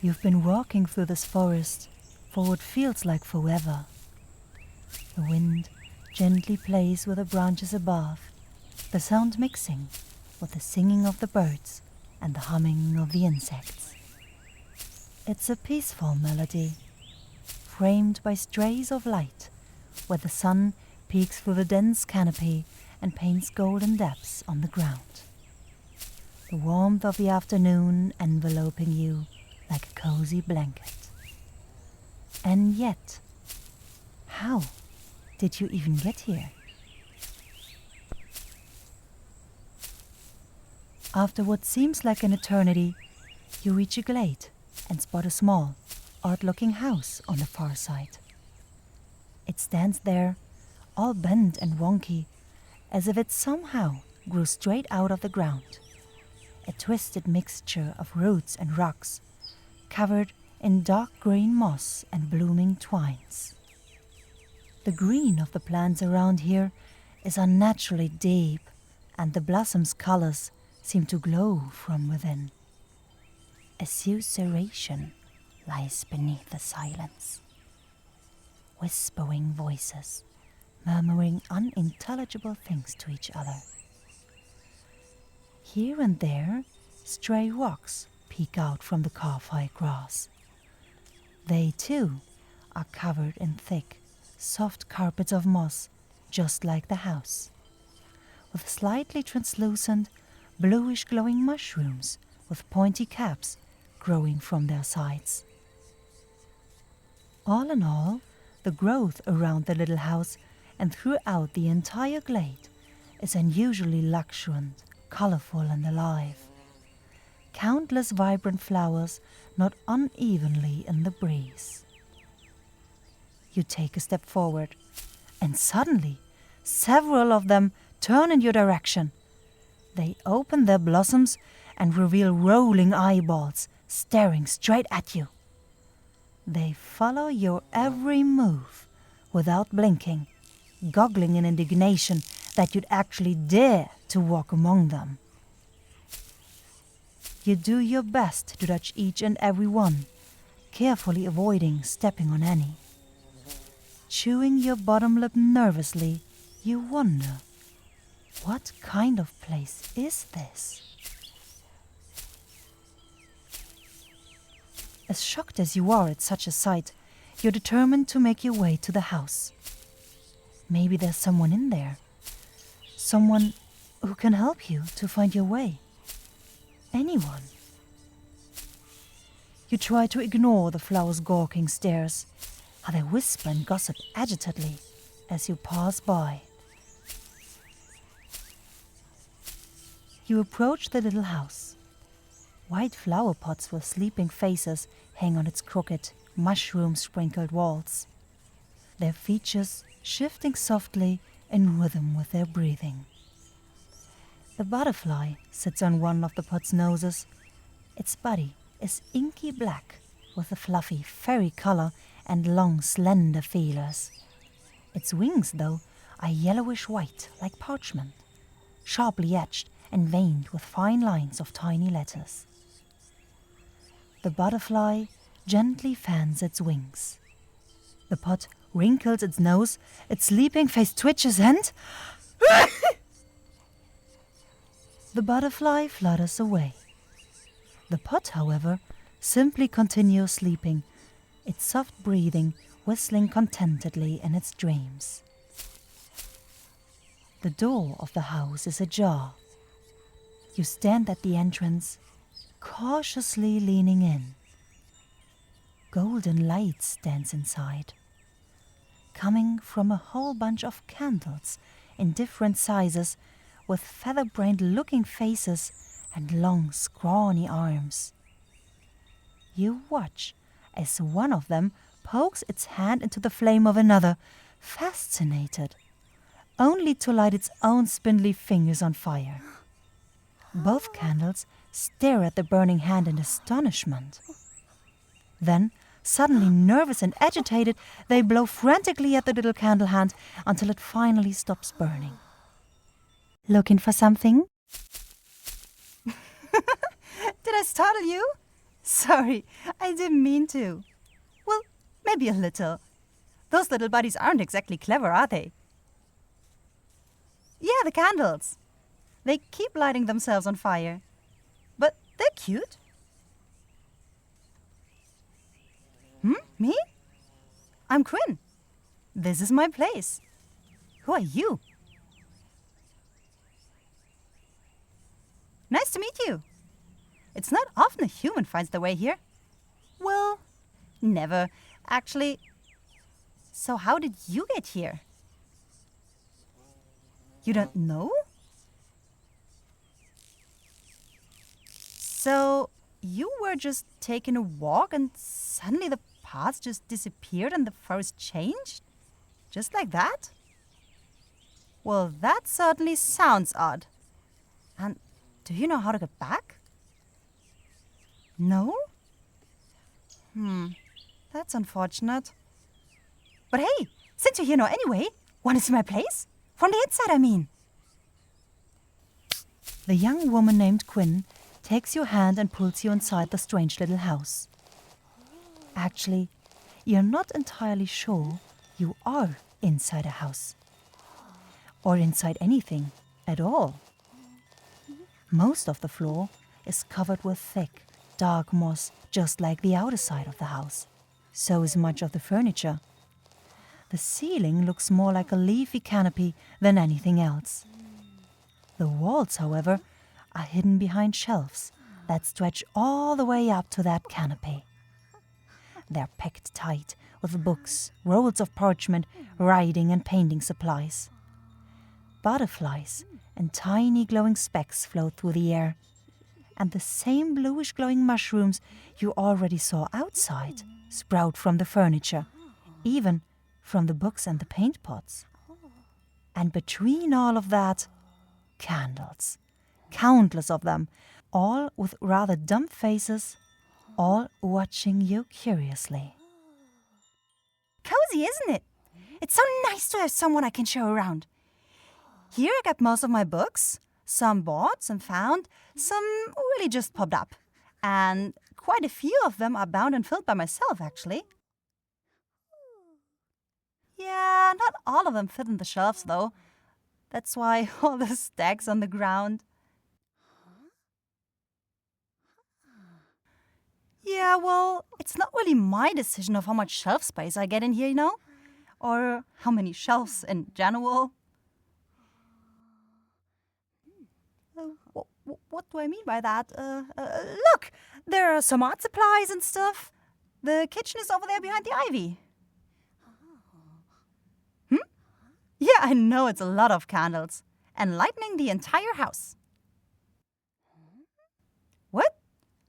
You've been walking through this forest for what feels like forever. The wind gently plays with the branches above, the sound mixing with the singing of the birds and the humming of the insects. It's a peaceful melody, framed by strays of light, where the sun peeks through the dense canopy and paints golden depths on the ground. The warmth of the afternoon enveloping you like a cozy blanket. And yet, how did you even get here? After what seems like an eternity, you reach a glade and spot a small, odd-looking house on the far side. It stands there, all bent and wonky, as if it somehow grew straight out of the ground. A twisted mixture of roots and rocks, covered in dark green moss and blooming twines. The green of the plants around here is unnaturally deep, and the blossoms' colors seem to glow from within. A susurration lies beneath the silence. Whispering voices, murmuring unintelligible things to each other. Here and there, stray rocks peek out from the calf-high grass. They, too, are covered in thick, soft carpets of moss, just like the house, with slightly translucent, bluish-glowing mushrooms with pointy caps growing from their sides. All in all, the growth around the little house and throughout the entire glade is unusually luxuriant, colorful and alive. Countless vibrant flowers nod unevenly in the breeze. You take a step forward, and suddenly several of them turn in your direction. They open their blossoms and reveal rolling eyeballs staring straight at you. They follow your every move without blinking, goggling in indignation that you'd actually dare to walk among them. You do your best to touch each and every one, carefully avoiding stepping on any. Chewing your bottom lip nervously, you wonder, what kind of place is this? As shocked as you are at such a sight, you're determined to make your way to the house. Maybe there's someone in there. Someone who can help you to find your way. Anyone. You try to ignore the flowers' gawking stares, how they whisper and gossip agitatedly as you pass by. You approach the little house. White flower pots with sleeping faces hang on its crooked, mushroom-sprinkled walls, their features shifting softly in rhythm with their breathing. The butterfly sits on one of the pot's noses. Its body is inky black with a fluffy fairy color and long, slender feelers. Its wings, though, are yellowish white like parchment, sharply edged and veined with fine lines of tiny letters. The butterfly gently fans its wings. The pot wrinkles its nose, its sleeping face twitches and... The butterfly flutters away. The pot, however, simply continues sleeping, its soft breathing whistling contentedly in its dreams. The door of the house is ajar. You stand at the entrance, cautiously leaning in. Golden light dance inside, coming from a whole bunch of candles in different sizes with feather-brained-looking faces and long, scrawny arms. You watch as one of them pokes its hand into the flame of another, fascinated, only to light its own spindly fingers on fire. Both candles stare at the burning hand in astonishment. Then, suddenly nervous and agitated, they blow frantically at the little candle hand until it finally stops burning. Looking for something? Did I startle you? Sorry, I didn't mean to. Well, maybe a little. Those little buddies aren't exactly clever, are they? Yeah, the candles. They keep lighting themselves on fire. But they're cute. Me? I'm Quin. This is my place. Who are you? Nice to meet you. It's not often a human finds their way here. Well, never, actually. So how did you get here? You don't know? So you were just taking a walk and suddenly the path just disappeared and the forest changed? Just like that? Well, that certainly sounds odd. And do you know how to get back? No? That's unfortunate. But hey, since you're here now anyway, want to see my place? From the inside, I mean. The young woman named Quin takes your hand and pulls you inside the strange little house. Actually, you're not entirely sure you are inside a house. Or inside anything at all. Most of the floor is covered with thick, dark moss, just like the outer side of the house. So is much of the furniture. The ceiling looks more like a leafy canopy than anything else. The walls, however, are hidden behind shelves that stretch all the way up to that canopy. They're packed tight with books, rolls of parchment, writing and painting supplies. Butterflies and tiny glowing specks float through the air, and the same bluish glowing mushrooms you already saw outside sprout from the furniture, even from the books and the paint pots. And between all of that, candles, countless of them, all with rather dumb faces, all watching you curiously. Cozy, isn't it? It's so nice to have someone I can show around. Here I got most of my books, some bought, some found, some really just popped up. And quite a few of them are bound and filled by myself, actually. Yeah, not all of them fit in the shelves, though. That's why all the stacks on the ground. Yeah, well, it's not really my decision of how much shelf space I get in here, you know? Or how many shelves in general. What do I mean by that? Look, there are some art supplies and stuff. The kitchen is over there behind the ivy. Yeah, I know it's a lot of candles. And lightening the entire house. What?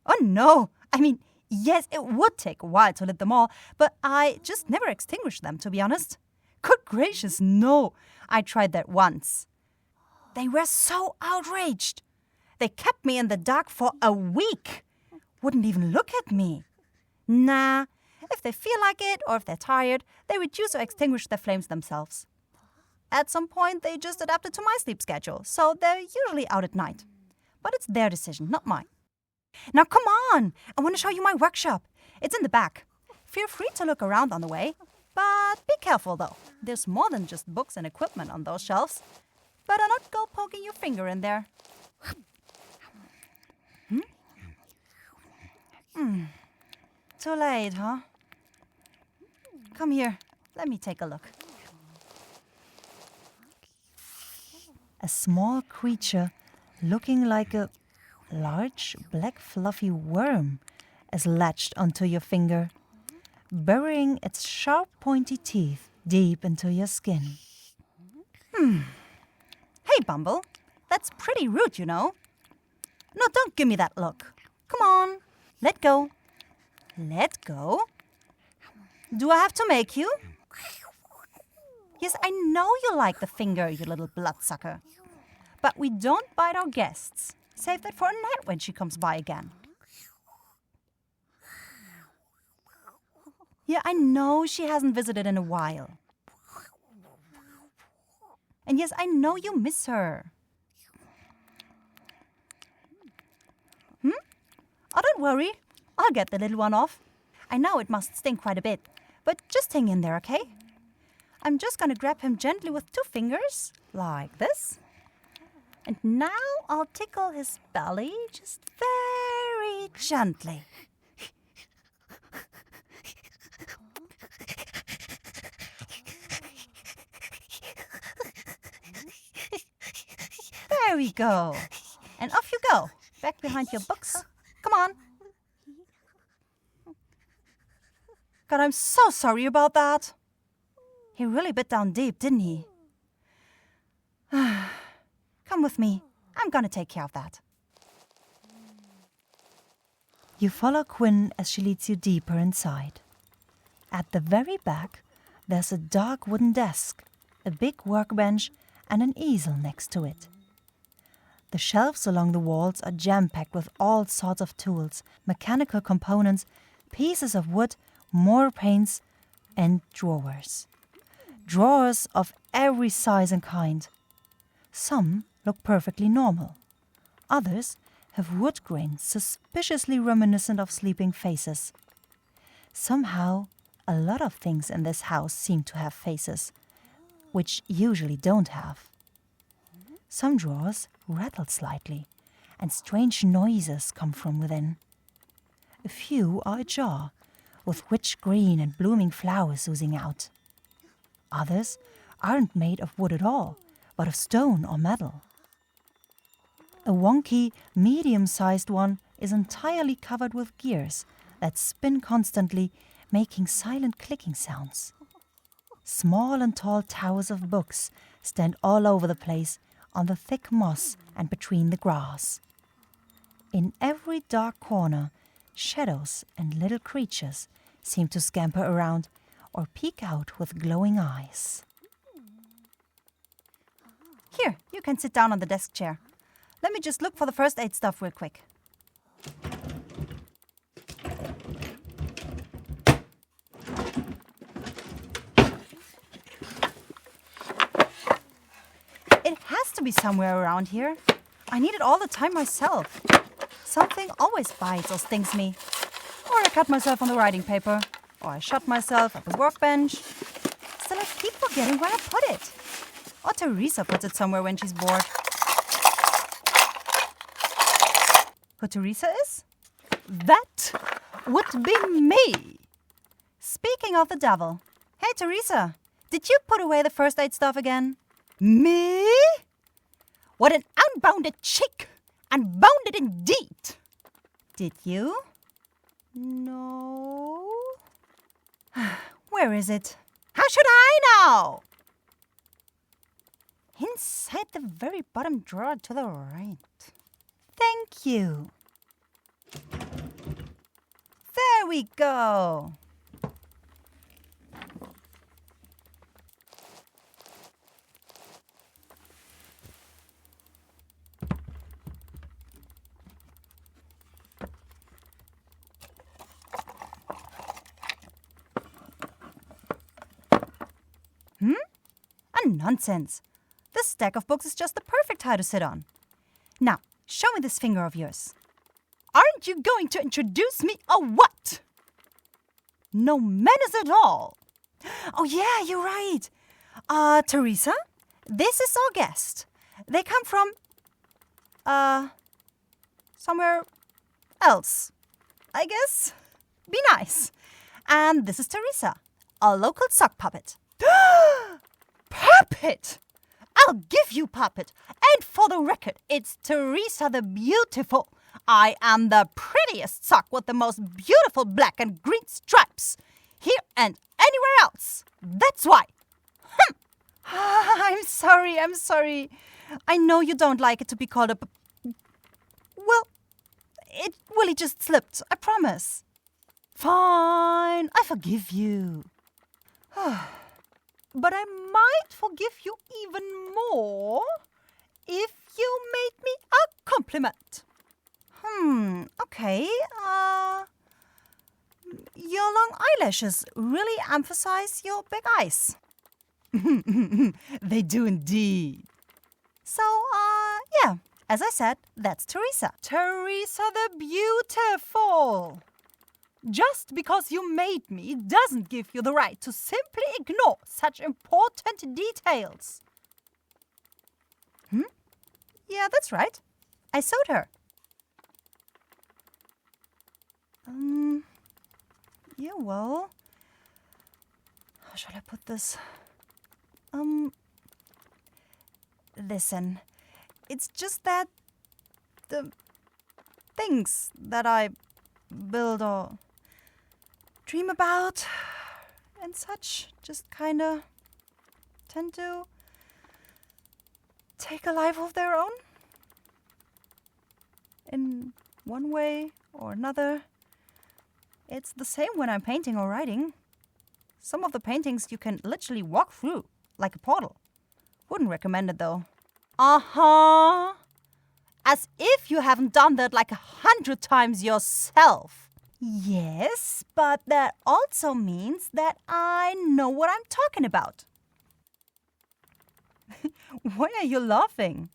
Oh no! I mean, yes, it would take a while to lit them all, but I just never extinguished them, to be honest. Good gracious, no! I tried that once. They were so outraged. They kept me in the dark for a week. Wouldn't even look at me. Nah, if they feel like it or if they're tired, they reduce or extinguish their flames themselves. At some point, they just adapted to my sleep schedule, so they're usually out at night. But it's their decision, not mine. Now come on! I want to show you my workshop. It's in the back. Feel free to look around on the way. But be careful, though. There's more than just books and equipment on those shelves. Better not go poking your finger in there. Too late, huh? Come here. Let me take a look. A small creature looking like a large black fluffy worm is latched onto your finger, burying its sharp pointy teeth deep into your skin. Hey, Bumble. That's pretty rude, you know. No, don't give me that look. Come on. Let go. Let go? Do I have to make you? Yes, I know you like the finger, you little bloodsucker. But we don't bite our guests. Save that for Annette when she comes by again. Yeah, I know she hasn't visited in a while. And yes, I know you miss her. Oh, don't worry. I'll get the little one off. I know it must sting quite a bit, but just hang in there, okay? I'm just gonna grab him gently with 2 fingers, like this. And now I'll tickle his belly just very gently. There we go. And off you go, back behind your books. Come on. God, I'm so sorry about that. He really bit down deep, didn't he? Come with me. I'm gonna take care of that. You follow Quin as she leads you deeper inside. At the very back, there's a dark wooden desk, a big workbench, and an easel next to it. The shelves along the walls are jam-packed with all sorts of tools, mechanical components, pieces of wood, more paints, and drawers. Drawers of every size and kind. Some look perfectly normal. Others have wood grains suspiciously reminiscent of sleeping faces. Somehow, a lot of things in this house seem to have faces, which usually don't have. Some drawers rattle slightly, and strange noises come from within. A few are ajar, with rich green and blooming flowers oozing out. Others aren't made of wood at all, but of stone or metal. A wonky, medium-sized one is entirely covered with gears that spin constantly, making silent clicking sounds. Small and tall towers of books stand all over the place, on the thick moss and between the grass. In every dark corner, shadows and little creatures seem to scamper around or peek out with glowing eyes. Here, you can sit down on the desk chair. Let me just look for the first aid stuff real quick. It has to be somewhere around here. I need it all the time myself. Something always bites or stings me. Or I cut myself on the writing paper. Or I shut myself at the workbench. Still, I keep forgetting where I put it. Or Teresa puts it somewhere when she's bored. Who Teresa is? That would be me. Speaking of the devil. Hey, Teresa, did you put away the first aid stuff again? Me? What an unbounded chick! Unbounded indeed! Did you? No. Where is it? How should I know? Inside the very bottom drawer to the right. Thank you. There we go. Nonsense. This stack of books is just the perfect height to sit on. Now, show me this finger of yours. Aren't you going to introduce me or what? No manners at all. Oh yeah, you're right. Teresa, this is our guest. They come from, somewhere else, I guess. Be nice. And this is Teresa, a local sock puppet. Puppet! I'll give you puppet. And for the record, it's Teresa the Beautiful. I am the prettiest sock with the most beautiful black and green stripes. Here and anywhere else. That's why. I'm sorry. I know you don't like it to be called a well, it really just slipped, I promise. Fine, I forgive you. But I might forgive you even more if you made me a compliment. Okay. Your long eyelashes really emphasize your big eyes. They do indeed. So, yeah, as I said, that's Teresa. Teresa the Beautiful. Just because you made me doesn't give you the right to simply ignore such important details. Yeah, that's right. I sewed her. Yeah, well... How shall I put this? Listen, it's just that the things that I build or dream about and such just kinda tend to take a life of their own. In one way or another. It's the same when I'm painting or writing. Some of the paintings you can literally walk through, like a portal. Wouldn't recommend it though. Uh-huh. As if you haven't done that like 100 times yourself. Yes, but that also means that I know what I'm talking about. Why are you laughing?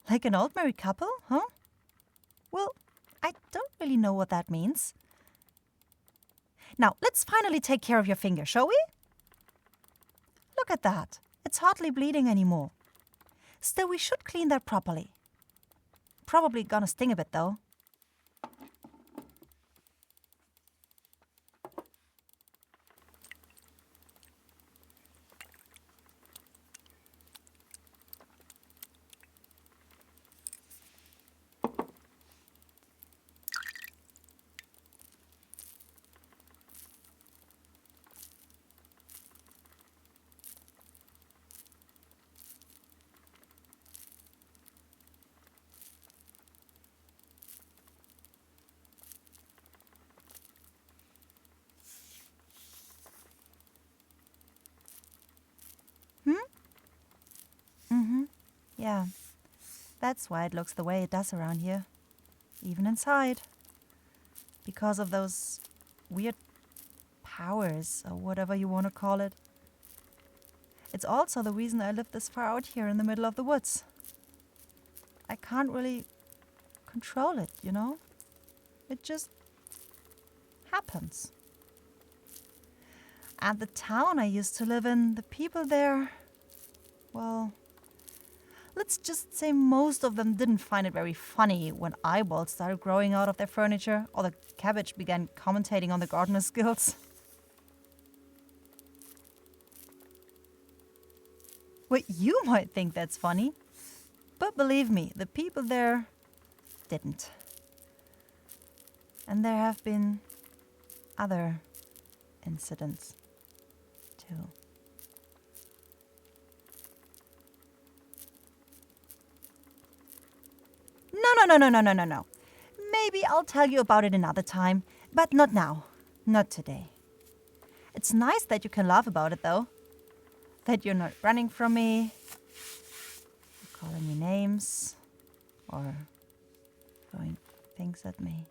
Like an old married couple, huh? Well, I don't really know what that means. Now, let's finally take care of your finger, shall we? Look at that. It's hardly bleeding anymore. Still, we should clean that properly. Probably gonna sting a bit, though. Yeah, that's why it looks the way it does around here. Even inside. Because of those weird powers, or whatever you want to call it. It's also the reason I live this far out here in the middle of the woods. I can't really control it, you know? It just happens. And the town I used to live in, the people there, well... Let's just say most of them didn't find it very funny when eyeballs started growing out of their furniture or the cabbage began commentating on the gardener's skills. Well, you might think that's funny, but believe me, the people there didn't. And there have been other incidents too. No. Maybe I'll tell you about it another time, but not now. Not today. It's nice that you can laugh about it, though. That you're not running from me, calling me names, or throwing things at me.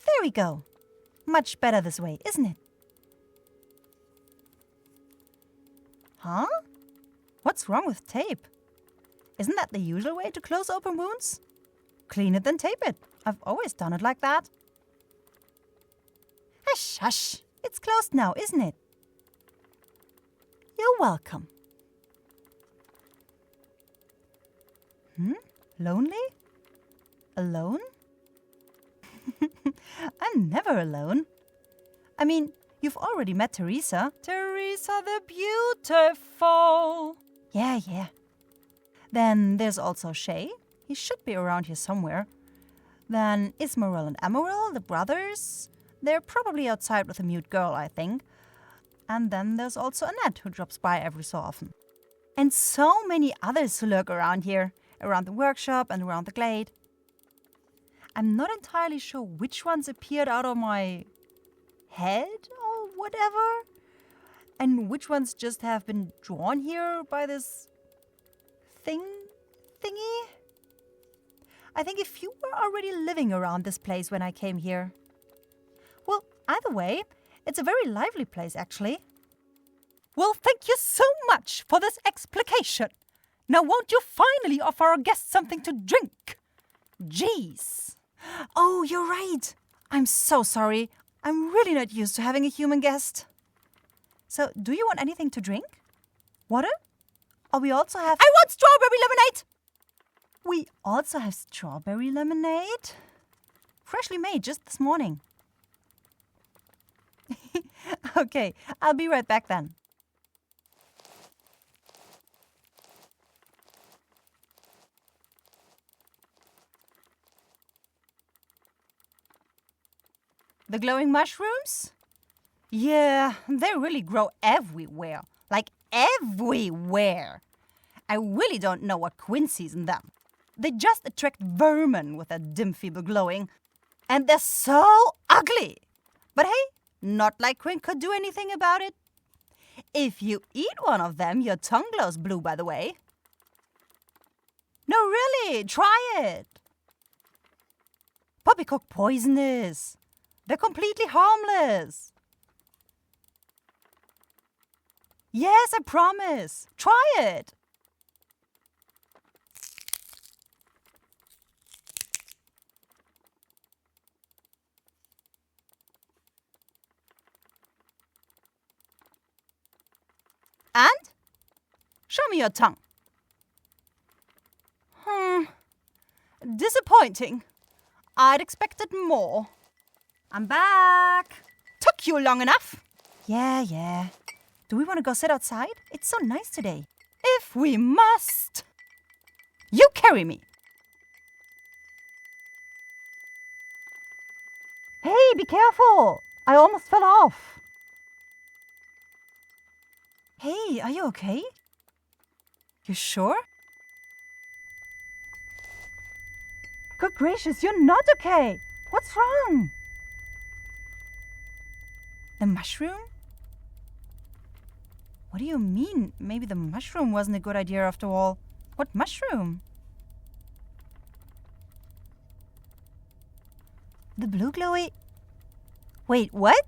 There we go. Much better this way, isn't it? Huh? What's wrong with tape? Isn't that the usual way to close open wounds? Clean it, then tape it. I've always done it like that. Hush, hush. It's closed now, isn't it? You're welcome. Lonely? Alone? I'm never alone. I mean, you've already met Teresa. Teresa the Beautiful. Yeah. Then there's also Shay. He should be around here somewhere. Then Ismael and Emerald, the brothers. They're probably outside with a mute girl, I think. And then there's also Annette, who drops by every so often. And so many others who lurk around here, around the workshop and around the Glade. I'm not entirely sure which ones appeared out of my head or whatever. and which ones just have been drawn here by this thingy? I think a few were already living around this place when I came here. Well, either way, it's a very lively place, actually. Well, thank you so much for this explication. Now won't you finally offer our guests something to drink? Jeez. Oh, you're right. I'm so sorry. I'm really not used to having a human guest. So, do you want anything to drink? Water? Or we also have... I want strawberry lemonade! We also have strawberry lemonade. Freshly made just this morning. Okay, I'll be right back then. The glowing mushrooms? Yeah, they really grow everywhere. Like everywhere. I really don't know what Quin sees in them. They just attract vermin with their dim, feeble glowing. And they're so ugly. But hey, not like Quin could do anything about it. If you eat one of them, your tongue glows blue, by the way. No, really, try it. Poppycock poisonous. They're completely harmless. Yes, I promise. Try it. And? Show me your tongue. Disappointing. I'd expected more. I'm back. Took you long enough. Yeah. Do we want to go sit outside? It's so nice today. If we must. You carry me. Hey, be careful. I almost fell off. Hey, are you okay? You sure? Good gracious, you're not okay. What's wrong? The mushroom? What do you mean? Maybe the mushroom wasn't a good idea after all. What mushroom? The blue glowy... Wait, what?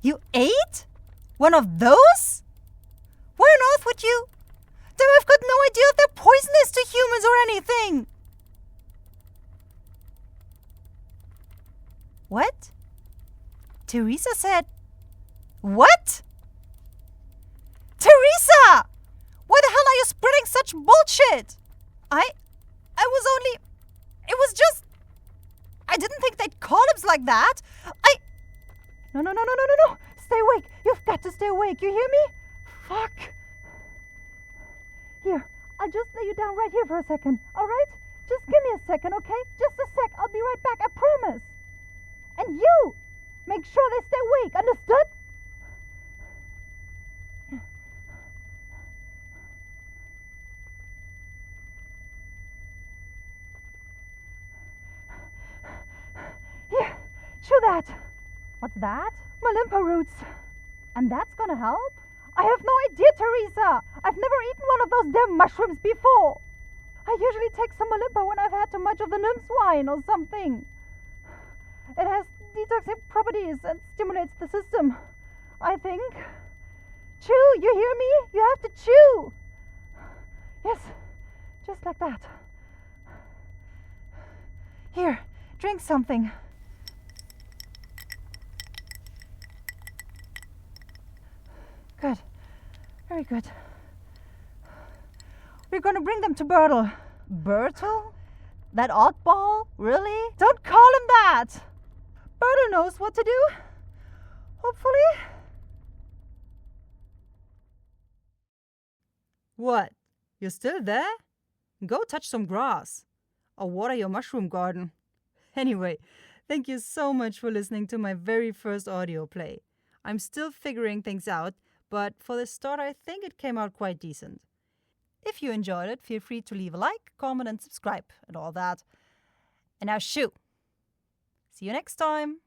You ate? One of those? Why on earth would you... Then I've got no idea if they're poisonous to humans or anything. What? Teresa said... What? Teresa! Why the hell are you spreading such bullshit? I was only... It was just... I didn't think they'd collapse like that. No. Stay awake. You've got to stay awake. You hear me? Fuck. Here, I'll just lay you down right here for a second, alright? Just give me a second, okay? Just a sec. I'll be right back, I promise. And you! Make sure they stay awake, understood? Here, chew that. What's that? Malimpa roots. And that's gonna help? I have no idea, Teresa. I've never eaten one of those damn mushrooms before. I usually take some Malimpa when I've had too much of the nymph's wine or something. It has detoxic properties and stimulates the system, I think. Chew, you hear me? You have to chew. Yes, just like that. Here, drink something. Good. Very good. We're going to bring them to Bertle. Bertle? That oddball? Really? Don't call him that! Bertle knows what to do. Hopefully. What? You're still there? Go touch some grass. Or water your mushroom garden. Anyway, thank you so much for listening to my very first audio play. I'm still figuring things out, but for the start, I think it came out quite decent. If you enjoyed it, feel free to leave a like, comment, and subscribe, and all that. And now shoo! See you next time!